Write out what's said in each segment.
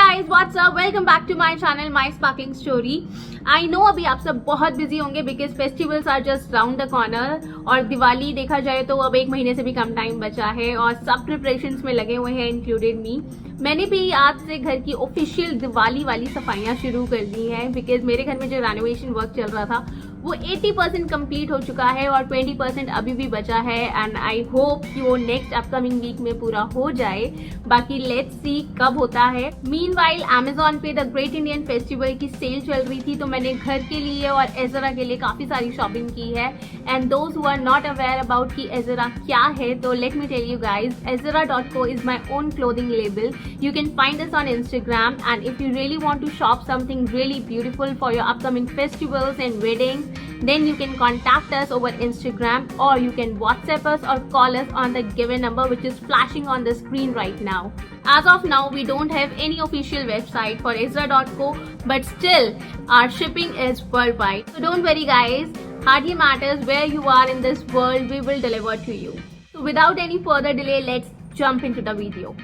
Guys what's up, welcome back to my channel my sparkling story. I know अभी आप सब बहुत busy होंगे because festivals are just round the corner और दिवाली देखा जाए तो अब 1 महीने से भी कम टाइम बचा है और सब प्रिपरेशंस में लगे हुए हैं, इंक्लूडेड मी। मैंने भी आज से घर की ऑफिशियल दिवाली वाली सफाइयाँ शुरू कर दी हैं बिकॉज मेरे घर में जो रेनोवेशन वर्क चल रहा था वो 80% कंप्लीट हो चुका है और 20% अभी भी बचा है एंड आई होप कि वो नेक्स्ट अपकमिंग वीक में पूरा हो जाए। बाकी लेट्स सी कब होता है। मीनवाइल Amazon पे द ग्रेट इंडियन फेस्टिवल की सेल चल रही थी तो मैंने घर के लिए और एजरा के लिए काफी सारी शॉपिंग की है। And those who are not aware about कि एजरा क्या है तो let me tell you guys, ezra.co is my own clothing label. You can find us on Instagram and if you really want to shop something really beautiful for your upcoming festivals and weddings, then you can contact us over Instagram or you can WhatsApp us or call us on the given number which is flashing on the screen right now. As of now, we don't have any official website for ezra.co, but still our shipping is worldwide. So don't worry guys, hardly matters where you are in this world, we will deliver to you. So without any further delay, let's jump into the video.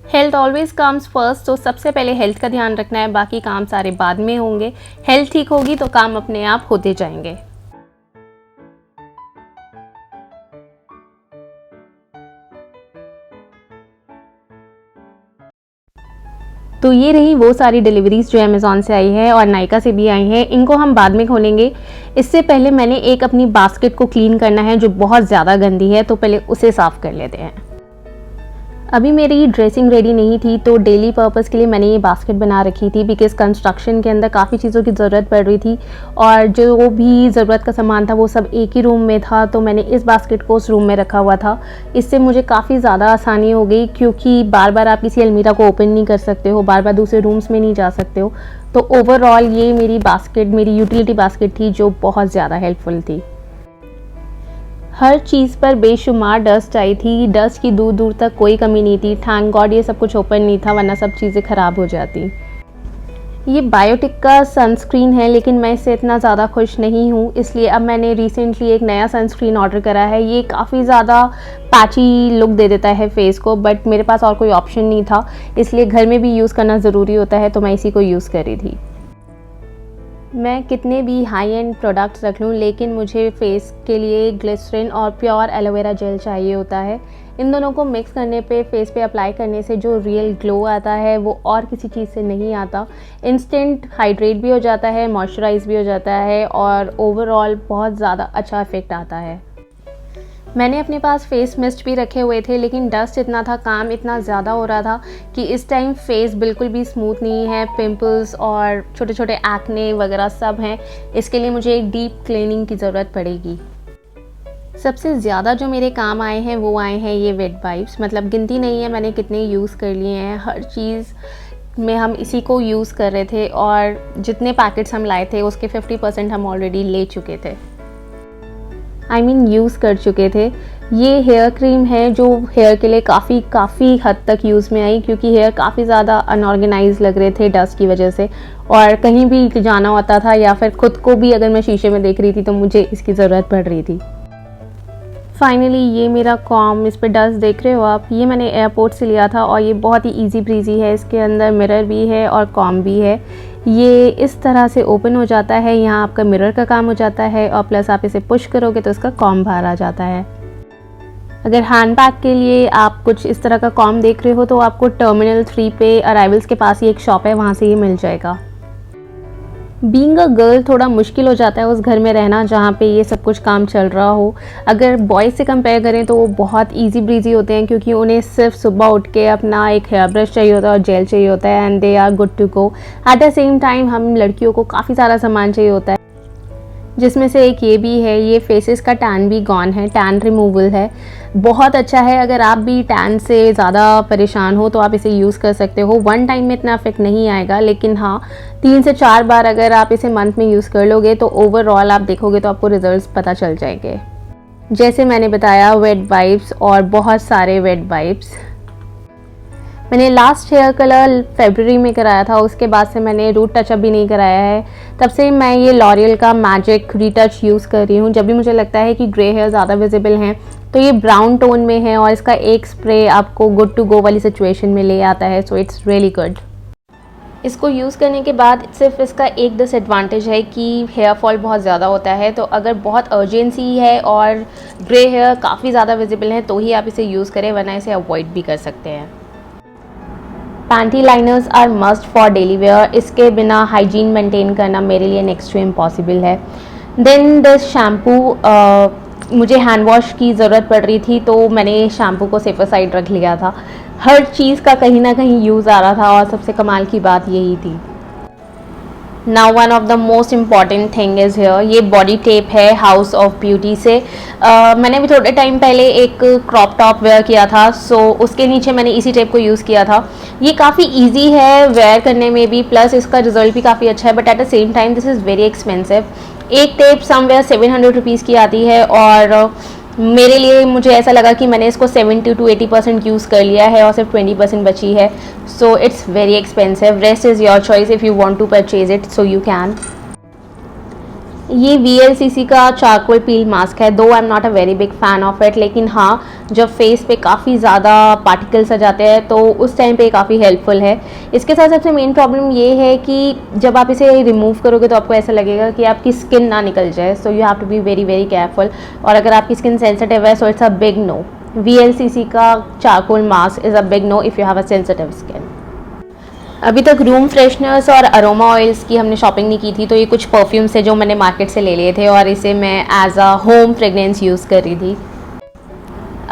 Health always comes first, तो सबसे पहले health का ध्यान रखना है, बाकी काम सारे बाद में होंगे। हेल्थ ठीक होगी तो काम अपने आप होते जाएंगे। तो ये रही वो सारी डिलीवरीज जो अमेज़ॉन से आई है और नायका से भी आई हैं। इनको हम बाद में खोलेंगे। इससे पहले मैंने एक अपनी बास्केट को क्लीन करना है जो बहुत ज़्यादा गंदी है, तो पहले उसे साफ़ कर लेते हैं। अभी मेरी ड्रेसिंग रेडी नहीं थी तो डेली पर्पस के लिए मैंने ये बास्केट बना रखी थी बिकॉज़ कंस्ट्रक्शन के अंदर काफ़ी चीज़ों की ज़रूरत पड़ रही थी और जो भी ज़रूरत का सामान था वो सब एक ही रूम में था, तो मैंने इस बास्केट को उस रूम में रखा हुआ था। इससे मुझे काफ़ी ज़्यादा आसानी हो गई क्योंकि बार बार आप किसी अलमीरा को ओपन नहीं कर सकते हो, बार बार दूसरे रूम्स में नहीं जा सकते हो। तो ओवरऑल ये मेरी बास्केट मेरी यूटिलिटी बास्केट थी जो बहुत ज़्यादा हेल्पफुल थी। हर चीज़ पर बेशुमार डस्ट आई थी, डस्ट की दूर दूर तक कोई कमी नहीं थी। थैंक गॉड ये सब कुछ ओपन नहीं था वरना सब चीज़ें ख़राब हो जाती। ये बायोटिक का सनस्क्रीन है लेकिन मैं इससे इतना ज़्यादा खुश नहीं हूँ, इसलिए अब मैंने रिसेंटली एक नया सनस्क्रीन ऑर्डर करा है। ये काफ़ी ज़्यादा पैची लुक दे देता है फेस को, बट मेरे पास और कोई ऑप्शन नहीं था, इसलिए घर में भी यूज़ करना ज़रूरी होता है तो मैं इसी को यूज़ कर रही थी। मैं कितने भी हाई एंड प्रोडक्ट्स रख लूँ लेकिन मुझे फेस के लिए ग्लिसरीन और प्योर एलोवेरा जेल चाहिए होता है। इन दोनों को मिक्स करने पे फेस पे अप्लाई करने से जो रियल ग्लो आता है वो और किसी चीज़ से नहीं आता। इंस्टेंट हाइड्रेट भी हो जाता है, मॉइस्चराइज भी हो जाता है और ओवरऑल बहुत ज़्यादा अच्छा इफेक्ट आता है। मैंने अपने पास फेस मिस्ट भी रखे हुए थे लेकिन डस्ट इतना था, काम इतना ज़्यादा हो रहा था कि इस टाइम फेस बिल्कुल भी स्मूथ नहीं है। पिंपल्स और छोटे छोटे एक्ने वगैरह सब हैं। इसके लिए मुझे एक डीप क्लीनिंग की ज़रूरत पड़ेगी। सबसे ज़्यादा जो मेरे काम आए हैं वो आए हैं ये वेट वाइप्स, मतलब गिनती नहीं है मैंने कितने यूज़ कर लिए हैं। हर चीज़ में हम इसी को यूज़ कर रहे थे और जितने पैकेट्स हम लाए थे उसके 50% हम ऑलरेडी ले चुके थे, यूज़ कर चुके थे। ये हेयर क्रीम है जो हेयर के लिए काफ़ी हद तक यूज़ में आई क्योंकि हेयर काफ़ी ज़्यादा अनऑर्गेनाइज लग रहे थे डस्ट की वजह से, और कहीं भी जाना होता था या फिर खुद को भी अगर मैं शीशे में देख रही थी तो मुझे इसकी ज़रूरत पड़ रही थी। फाइनली ये मेरा कॉम, इस पर डस्ट देख रहे हो आप, ये मैंने एयरपोर्ट से लिया था और ये बहुत ही इजी ब्रीजी है। इसके अंदर मिरर भी है और कॉम भी है। ये इस तरह से ओपन हो जाता है, यहाँ आपका मिरर का काम हो जाता है और प्लस आप इसे पुश करोगे तो इसका कॉम बाहर आ जाता है। अगर हैंड बैग के लिए आप कुछ इस तरह का कॉम देख रहे हो तो आपको टर्मिनल 3 पे अराइवल्स के पास ही एक शॉप है, वहाँ से ये मिल जाएगा। बीइंग अ गर्ल थोड़ा मुश्किल हो जाता है उस घर में रहना जहाँ पे ये सब कुछ काम चल रहा हो। अगर बॉयज़ से कंपेयर करें तो वो बहुत इजी ब्रीजी होते हैं क्योंकि उन्हें सिर्फ सुबह उठ के अपना एक हेयर ब्रश चाहिए होता है और जेल चाहिए होता है and they are good to go. At the same time हम लड़कियों को काफ़ी सारा सामान चाहिए होता है, जिसमें से एक ये भी है। ये फेसेस का टैन भी गॉन है, टैन रिमूवल है, बहुत अच्छा है। अगर आप भी टैन से ज़्यादा परेशान हो तो आप इसे यूज़ कर सकते हो। 1 टाइम में इतना इफेक्ट नहीं आएगा लेकिन हाँ 3 से 4 बार अगर आप इसे मंथ में यूज़ कर लोगे तो ओवरऑल आप देखोगे तो आपको रिजल्ट्स पता चल जाएंगे। जैसे मैंने बताया वेट वाइप्स और बहुत सारे वेट वाइप्स। मैंने लास्ट हेयर कलर फरवरी में कराया था, उसके बाद से मैंने रूट टचअप भी नहीं कराया है। तब से मैं ये लॉरियल का मैजिक रीटच यूज़ कर रही हूँ। जब भी मुझे लगता है कि ग्रे हेयर ज़्यादा विजिबल हैं तो ये ब्राउन टोन में है और इसका एक स्प्रे आपको गुड टू गो वाली सिचुएशन में ले आता है, सो इट्स रियली गुड। इसको यूज़ करने के बाद सिर्फ इसका एक डिसएडवांटेज है कि हेयर फॉल बहुत ज़्यादा होता है, तो अगर बहुत अर्जेंसी है और ग्रे हेयर काफ़ी ज़्यादा विजिबल है तो ही आप इसे यूज़ करें, वरना इसे अवॉइड भी कर सकते हैं। Panty liners are must for daily wear, इसके बिना हाइजीन मेंटेन करना मेरे लिए नेक्स्ट टू इम्पॉसिबल है। देन दिस शैम्पू, मुझे हैंड वॉश की ज़रूरत पड़ रही थी तो मैंने शैम्पू को सेफर साइड रख लिया था। हर चीज़ का कहीं ना कहीं यूज़ आ रहा था और सबसे कमाल की बात यही थी। Now one of the most important thing is here, ये बॉडी टेप है हाउस ऑफ ब्यूटी से। मैंने भी थोड़े टाइम पहले एक क्रॉप टॉप वेयर किया था, सो उसके नीचे मैंने इसी टेप को यूज़ किया था। ये काफ़ी इजी है वेयर करने में भी, प्लस इसका रिजल्ट भी काफ़ी अच्छा है, but at the same time this is very expensive. एक टेप समवेयर 700 रुपीज़ की आती है और मेरे लिए मुझे ऐसा लगा कि मैंने इसको 70 to 80% यूज़ कर लिया है और सिर्फ 20% बची है, so it's very expensive. Rest is your choice, if you want to purchase it so you can. ये VLCC का चारकोल पील मास्क है, though I am not a very big fan of it, लेकिन हाँ जब face पे काफ़ी ज़्यादा particles आ जाते हैं तो उस टाइम पे काफ़ी हेल्पफुल है। इसके साथ सबसे मेन प्रॉब्लम ये है कि जब आप इसे रिमूव करोगे तो आपको ऐसा लगेगा कि आपकी स्किन ना निकल जाए, so you have to be very very careful. और अगर आपकी स्किन सेंसिटिव है so it's a big no. VLCC का charcoal mask is a big no if you have a sensitive skin. अभी तक रूम फ्रेशनर्स और अरोमा ऑयल्स की हमने शॉपिंग नहीं की थी, तो ये कुछ परफ्यूम्स है जो मैंने मार्केट से ले लिए थे और इसे मैं as a home fragrance use कर रही थी।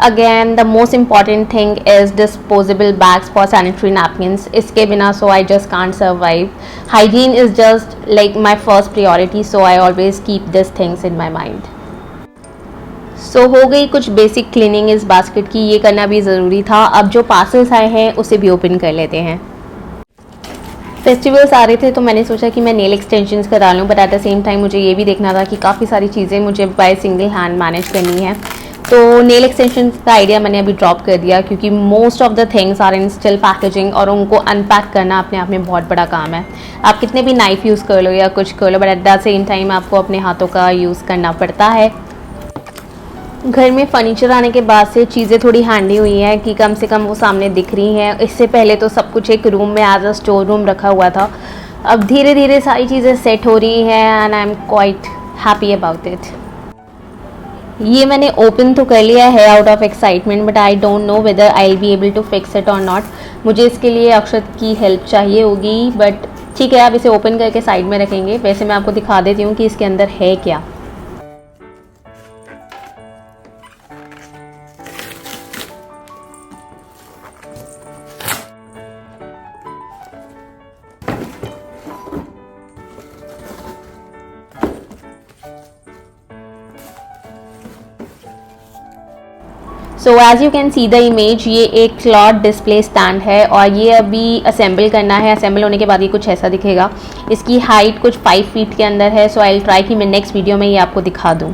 Again the most important thing is disposable bags for sanitary napkins, इसके बिना so I just can't survive. Hygiene is just like my first priority, so I always keep this things in my mind. So हो गई कुछ basic cleaning इस basket की, ये करना भी ज़रूरी था। अब जो पार्सल्स आए हैं उसे भी ओपन कर लेते हैं। फेस्टिवल्स आ रहे थे तो मैंने सोचा कि मैं नेल एक्सटेंशंस करा लूँ, but at the same time मुझे ये भी देखना था कि काफ़ी सारी चीज़ें मुझे बाय सिंगल हैंड मैनेज करनी है। तो नेल एक्सटेंशंस का आइडिया मैंने अभी ड्रॉप कर दिया, क्योंकि most of the things are in still packaging और उनको अनपैक करना अपने आप में बहुत बड़ा काम है। आप कितने भी नाइफ़ यूज़ कर लो या कुछ कर लो, but at the same time आपको अपने हाथों का यूज़ करना पड़ता है। घर में फर्नीचर आने के बाद से चीज़ें थोड़ी हैंडी हुई हैं कि कम से कम वो सामने दिख रही हैं। इससे पहले तो सब कुछ एक रूम में एज अ स्टोर रूम रखा हुआ था, अब धीरे धीरे सारी चीज़ें सेट हो रही हैं and I am quite happy about it. ये मैंने ओपन तो कर लिया है out of excitement, but I don't know whether I will be able to fix it और नॉट। मुझे इसके लिए अक्षत की हेल्प चाहिए होगी, बट ठीक है, आप इसे ओपन करके साइड में रखेंगे। वैसे मैं आपको दिखा देती हूँ कि इसके अंदर है क्या। So as you can see the image, ये एक क्लॉथ डिस्प्ले स्टैंड है और ये अभी असेंबल करना है। असेंबल होने के बाद ये कुछ ऐसा दिखेगा। इसकी हाइट कुछ 5 फीट के अंदर है, सो आई विल ट्राई कि मैं नेक्स्ट वीडियो में ये आपको दिखा दूँ।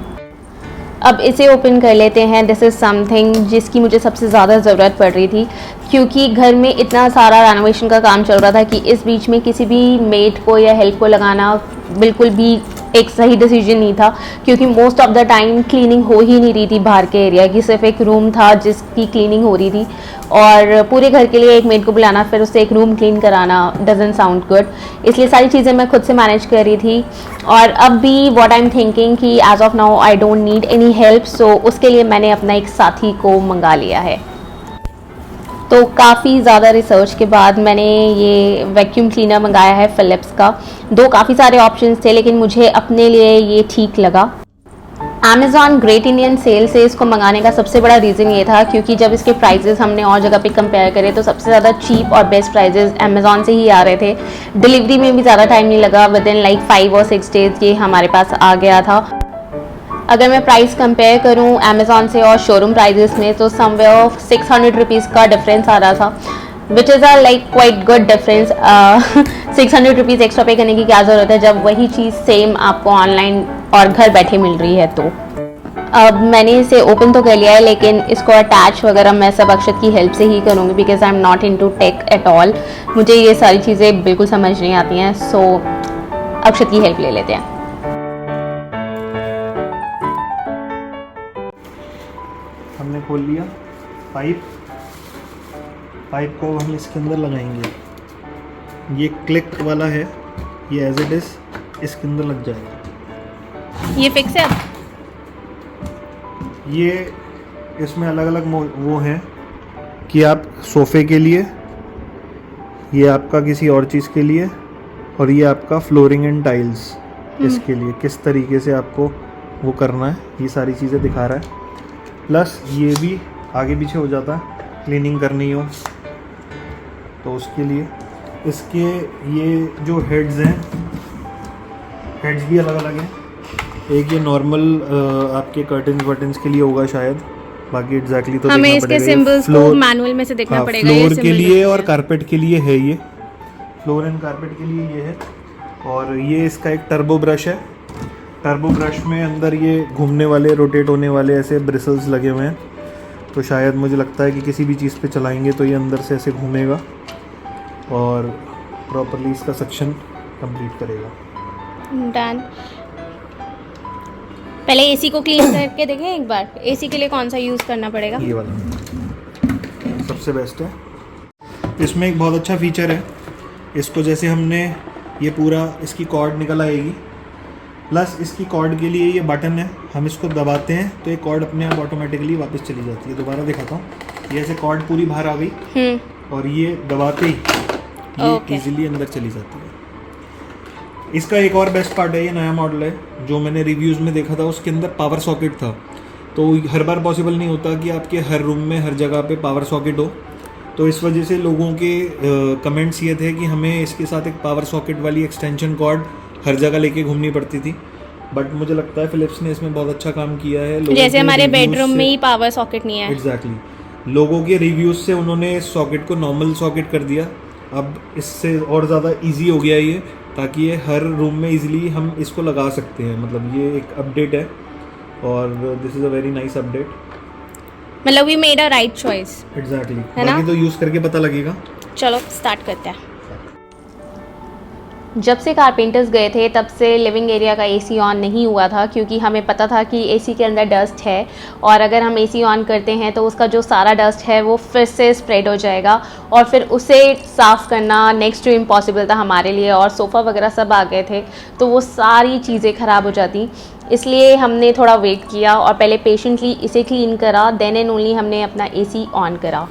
अब इसे ओपन कर लेते हैं। दिस इज़ समथिंग जिसकी मुझे सबसे ज़्यादा ज़रूरत पड़ रही थी, क्योंकि घर में इतना सारा रेनोवेशन का काम चल रहा था कि इस बीच में किसी भी मेड को या हेल्प को लगाना बिल्कुल भी एक सही डिसीजन नहीं था, क्योंकि most of the time cleaning हो ही नहीं रही थी बाहर के एरिया की। सिर्फ एक रूम था जिसकी क्लीनिंग हो रही थी और पूरे घर के लिए एक मेड को बुलाना फिर उससे एक रूम क्लीन कराना डजंट साउंड गुड। इसलिए सारी चीज़ें मैं खुद से मैनेज कर रही थी और अब भी व्हाट आई एम थिंकिंग कि as of now I don't need any help, so उसके लिए मैंने अपना एक साथी को मंगा लिया है। तो काफ़ी ज़्यादा रिसर्च के बाद मैंने ये वैक्यूम क्लीनर मंगाया है फिलिप्स का। दो काफ़ी सारे ऑप्शंस थे लेकिन मुझे अपने लिए ये ठीक लगा। अमेज़ॉन ग्रेट इंडियन सेल से इसको मंगाने का सबसे बड़ा रीज़न ये था, क्योंकि जब इसके प्राइजेस हमने और जगह पे कंपेयर करे तो सबसे ज़्यादा चीप और बेस्ट प्राइजेस अमेज़ॉन से ही आ रहे थे। डिलीवरी में भी ज़्यादा टाइम नहीं लगा, विद इन लाइक 5 और 6 डेज़ ये हमारे पास आ गया था। अगर मैं प्राइस कंपेयर करूं अमेज़ॉन से और शोरूम प्राइजेस में, तो समवेयर 600 रुपीज़ का डिफरेंस आ रहा था, which is a like quite good difference. 600 rupees extra पे करने की क्या ज़रूरत है जब वही चीज़ सेम आपको ऑनलाइन और घर बैठे मिल रही है। तो अब मैंने इसे ओपन तो कर लिया है, लेकिन इसको अटैच वगैरह मैं सब अक्षत की हेल्प से ही करूँगी, because I am not into tech at all. मुझे ये सारी चीज़ें बिल्कुल समझ नहीं आती हैं, सो अक्षत की हेल्प ले लेते हैं। खोल लिया। पाइप को हम इसके अंदर लगाएंगे। ये क्लिक वाला है, ये एज इट इज़ इसके अंदर लग जाएगा। ये फिक्स है अब? ये इसमें अलग अलग वो हैं कि आप सोफ़े के लिए, ये आपका किसी और चीज़ के लिए, और ये आपका फ्लोरिंग एंड टाइल्स इसके लिए किस तरीके से आपको वो करना है, ये सारी चीज़ें दिखा रहा है। प्लस ये भी आगे पीछे हो जाता है, क्लीनिंग करनी हो तो उसके लिए। इसके ये जो हेड्स हैं, हेड्स भी अलग अलग हैं। एक ये नॉर्मल आपके कर्टन्स के लिए होगा शायद, बाकी एग्जैक्टली तो हमें इसके सिंबल्स को मैनुअल में से देखना पड़ेगा। फ्लोर के लिए और कारपेट के लिए है, ये फ्लोर एंड कारपेट के लिए ये है। और ये इसका एक टर्बो ब्रश है। टर्बो ब्रश में अंदर ये घूमने वाले, रोटेट होने वाले ऐसे ब्रिसल्स लगे हुए हैं, तो शायद मुझे लगता है कि किसी भी चीज़ पे चलाएंगे तो ये अंदर से ऐसे घूमेगा और प्रॉपरली इसका सक्शन कंप्लीट करेगा। डन। पहले एसी को क्लीन करके देखें एक बार। एसी के लिए कौन सा यूज़ करना पड़ेगा? ये वाला सबसे बेस्ट है। इसमें एक बहुत अच्छा फीचर है, इसको जैसे हमने ये पूरा इसकी कॉर्ड निकल आएगी, प्लस इसकी कॉर्ड के लिए ये बटन है, हम इसको दबाते हैं तो ये कॉर्ड अपने आप ऑटोमेटिकली वापस चली जाती है। दोबारा दिखाता हूँ, ये ऐसे कॉर्ड पूरी बाहर आ गई और ये दबाते ही ये इजीली अंदर चली जाती है। इसका एक और बेस्ट पार्ट है, ये नया मॉडल है जो मैंने रिव्यूज़ में देखा था, उसके अंदर पावर सॉकेट था। तो हर बार पॉसिबल नहीं होता कि आपके हर रूम में हर जगह पे पावर सॉकेट हो, तो इस वजह से लोगों के कमेंट्स ये थे कि हमें इसके साथ एक पावर सॉकेट वाली एक्सटेंशन कॉर्ड हर जगह लेके घूमनी पड़ती थी। बट मुझे लगता है फिलिप्स ने इसमें बहुत अच्छा काम किया है। जैसे हमारे बेडरूम में ही पावर सॉकेट नहीं है। एग्जैक्टली, लोगों के रिव्यूज़ से उन्होंने इस सॉकेट को नॉर्मल सॉकेट कर दिया। अब इससे और ज़्यादा इजी हो गया ये, ताकि ये हर रूम में इजीली हम इसको लगा सकते हैं। मतलब ये एक अपडेट है और this is a very nice update. मतलब we made a right choice. Exactly, बाकी तो यूज़ करके पता लगेगा। चलो स्टार्ट करते हैं। जब से कारपेंटर्स गए थे तब से लिविंग एरिया का एसी ऑन नहीं हुआ था, क्योंकि हमें पता था कि एसी के अंदर डस्ट है और अगर हम एसी ऑन करते हैं तो उसका जो सारा डस्ट है वो फिर से स्प्रेड हो जाएगा और फिर उसे साफ़ करना नेक्स्ट टू इम्पॉसिबल था हमारे लिए। और सोफ़ा वगैरह सब आ गए थे तो वो सारी चीज़ें ख़राब हो जाती, इसलिए हमने थोड़ा वेट किया और पहले पेशेंटली इसे क्लीन करा, देन एंड ओनली हमने अपना एसी ऑन करा।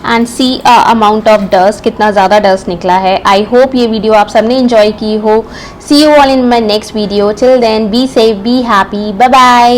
And see amount of dust, कितना ज़्यादा डस्ट निकला है। आई होप ये वीडियो आप सबने इन्जॉय की हो। See you all in my next video. Till then be safe, be happy, bye bye.